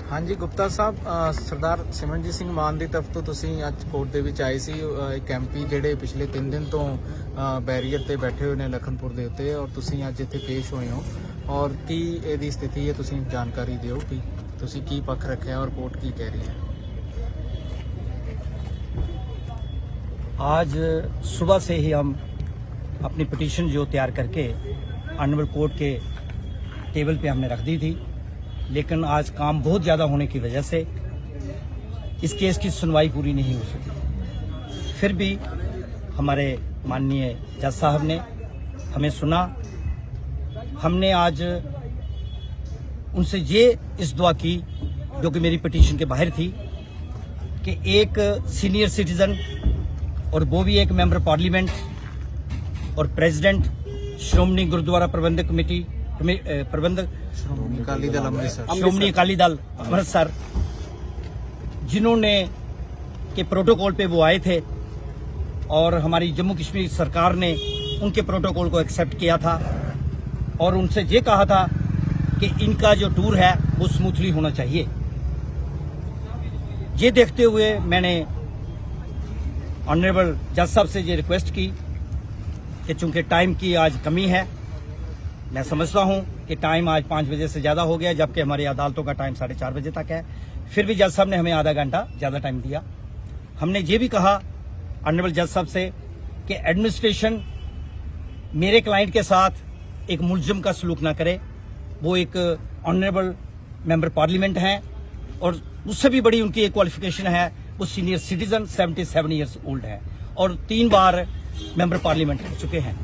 हाँ जी गुप्ता साहब, सरदार सिमरनजीत ਸਿੰਘ ਮਾਨ ਦੀ ਤਰਫ ਤੋਂ ਤੁਸੀਂ ਅੱਜ ਕੋਰਟ ਦੇ ਵਿੱਚ ਆਏ ਸੀ। ਇੱਕ ਐਮਪੀ ਜਿਹੜੇ ਪਿਛਲੇ 3 ਦਿਨ ਤੋਂ ਬੈਰੀਅਰ ਤੇ ਬੈਠੇ ਹੋਏ ਨੇ ਲਖਨਪੁਰ ਦੇ ਉੱਤੇ, ਔਰ ਤੁਸੀਂ ਅੱਜ ਇੱਥੇ ਪੇਸ਼ ਹੋਏ ਹੋ। ਔਰ ਕੀ ਇਹਦੀ ਸਥਿਤੀ ਹੈ, ਤੁਸੀਂ ਜਾਣਕਾਰੀ ਦਿਓ ਕਿ ਤੁਸੀਂ ਕੀ ਪੱਖ ਰੱਖਿਆ ਔਰ ਕੋਰਟ ਕੀ ਕਹਿ ਰਹੀ है। आज सुबह से ही हम अपनी पिटीशन जो तैयार करके ऑनरेबल कोर्ट के टेबल पे हमने रख दी थी, लेकिन आज काम बहुत ज़्यादा होने की वजह से इस केस की सुनवाई पूरी नहीं हो सकी। फिर भी हमारे माननीय जज साहब ने हमें सुना। हमने आज उनसे ये इस दुआ की, जो कि मेरी पिटीशन के बाहर थी, कि एक सीनियर सिटीजन और वो भी एक मेंबर पार्लियामेंट और प्रेसिडेंट श्रोमणी गुरुद्वारा प्रबंधक कमेटी प्रबंधक श्रोमणी अकाली दल अमृतसर, जिन्होंने के प्रोटोकॉल पे वो आए थे और हमारी जम्मू कश्मीर सरकार ने उनके प्रोटोकॉल को एक्सेप्ट किया था और उनसे ये कहा था कि इनका जो टूर है वो स्मूथली होना चाहिए। ये देखते हुए मैंने ऑनरेबल जज साहब से ये रिक्वेस्ट की कि चूंकि टाइम की आज कमी है, मैं समझता हूं कि टाइम आज 5 बजे से ज़्यादा हो गया, जबकि हमारी अदालतों का टाइम 4:30 बजे तक है। फिर भी जज साहब ने हमें आधा घंटा ज़्यादा टाइम दिया। हमने ये भी कहा ऑनरेबल जज साहब से कि एडमिनिस्ट्रेशन मेरे क्लाइंट के साथ एक मुलजिम का सलूक ना करे। वो एक ऑनरेबल मेंबर पार्लियामेंट हैं और उससे भी बड़ी उनकी एक क्वालिफिकेशन है, वो सीनियर सिटीजन 77 ईयर्स ओल्ड है और 3 बार मेंबर पार्लियामेंट रह चुके हैं।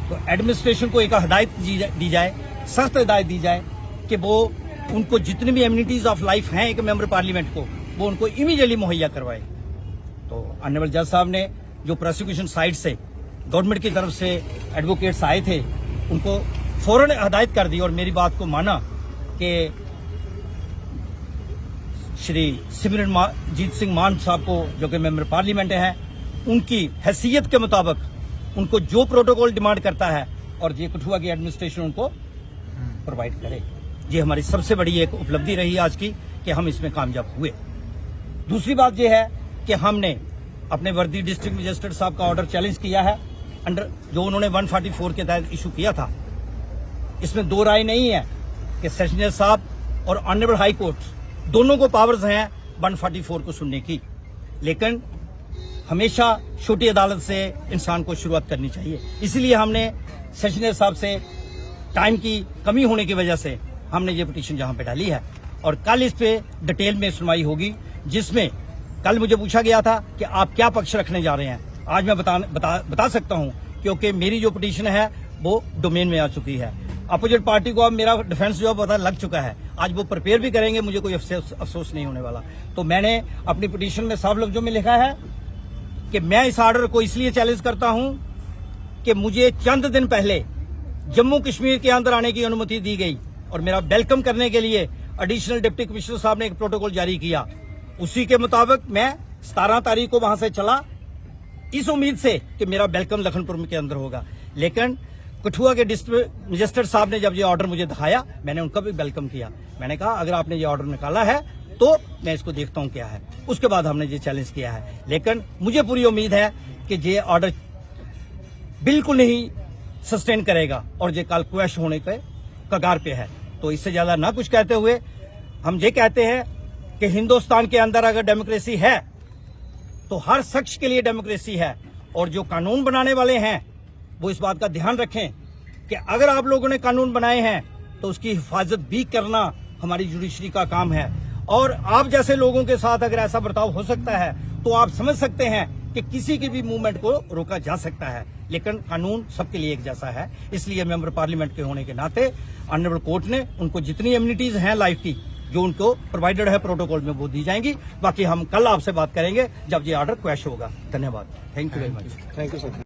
तो एडमिनिस्ट्रेशन को एक हिदायत दी जाए, सख्त हिदायत दी जाए कि वो उनको जितनी भी एमिनिटीज ऑफ लाइफ हैं एक मेंबर पार्लियामेंट को, वो उनको इमीडिएटली मुहैया करवाए। तो ऑनरेबल जज साहब ने जो प्रोसिक्यूशन साइड से गवर्नमेंट की तरफ से एडवोकेट्स आए थे, उनको फौरन हिदायत कर दी और मेरी बात को माना कि श्री सिमरनजीत सिंह मान साहब को, जो कि मेंबर पार्लियामेंट हैं, उनकी हैसियत के मुताबिक उनको जो प्रोटोकॉल डिमांड करता है और ये कठुआ की एडमिनिस्ट्रेशन उनको प्रोवाइड करे। ये हमारी सबसे बड़ी एक उपलब्धि रही आज की कि हम इसमें कामयाब हुए। दूसरी बात यह है कि हमने अपने वर्दी डिस्ट्रिक्ट मजिस्ट्रेट साहब का ऑर्डर चैलेंज किया है, अंडर जो उन्होंने 144 के तहत इशू किया था। इसमें दो राय नहीं है कि सेशनर साहब और ऑनरेबल हाई कोर्ट दोनों को पावर्स हैं 144 को सुनने की, लेकिन हमेशा छोटी अदालत से इंसान को शुरुआत करनी चाहिए। इसलिए हमने सेशनर साहब से टाइम की कमी होने की वजह से हमने ये पिटीशन जहां पे डाली है और कल इस पे डिटेल में सुनवाई होगी, जिसमें कल मुझे पूछा गया था कि आप क्या पक्ष रखने जा रहे हैं। आज मैं बता सकता हूं, क्योंकि मेरी जो पिटीशन है वो डोमेन में आ चुकी है। अपोजिट पार्टी को अब मेरा डिफेंस जो पता लग चुका है, आज वो प्रिपेयर भी करेंगे, मुझे कोई अफसोस नहीं होने वाला। तो मैंने अपनी पिटीशन में साफ लफ्जों में लिखा है कि मैं इस ऑर्डर को इसलिए चैलेंज करता हूं कि मुझे चंद दिन पहले जम्मू कश्मीर के अंदर आने की अनुमति दी गई और मेरा वेलकम करने के लिए एडिशनल डिप्टी कमिश्नर साहब ने एक प्रोटोकॉल जारी किया। उसी के मुताबिक मैं 17 तारीख को वहां से चला, इस उम्मीद से कि मेरा वेलकम लखनपुर के अंदर होगा। लेकिन कठुआ के डिस्ट्रिक्ट मजिस्ट्रेट साहब ने जब ये ऑर्डर मुझे दिखाया, मैंने उनका भी वेलकम किया। मैंने कहा अगर आपने ये ऑर्डर निकाला है तो मैं इसको देखता हूं क्या है। उसके बाद हमने ये चैलेंज किया है, लेकिन मुझे पूरी उम्मीद है कि ये ऑर्डर बिल्कुल नहीं सस्टेन करेगा और ये कल क्वैश होने के कगार पे है। तो इससे ज्यादा ना कुछ कहते हुए हम ये कहते हैं कि हिंदुस्तान के अंदर अगर डेमोक्रेसी है तो हर शख्स के लिए डेमोक्रेसी है, और जो कानून बनाने वाले हैं वो इस बात का ध्यान रखें कि अगर आप लोगों ने कानून बनाए हैं तो उसकी हिफाजत भी करना हमारी जुडिशरी का काम है। और आप जैसे लोगों के साथ अगर ऐसा बर्ताव हो सकता है तो आप समझ सकते हैं कि किसी की भी मूवमेंट को रोका जा सकता है, लेकिन कानून सबके लिए एक जैसा है। इसलिए मेंबर पार्लियामेंट के होने के नाते ऑनरेबल कोर्ट ने उनको जितनी इम्यूनिटीज हैं लाइफ की, जो उनको प्रोवाइडेड है प्रोटोकॉल में, वो दी जाएंगी। बाकी हम कल आपसे बात करेंगे जब ये ऑर्डर क्वैश होगा। धन्यवाद। Thank you very much. Thank you sir.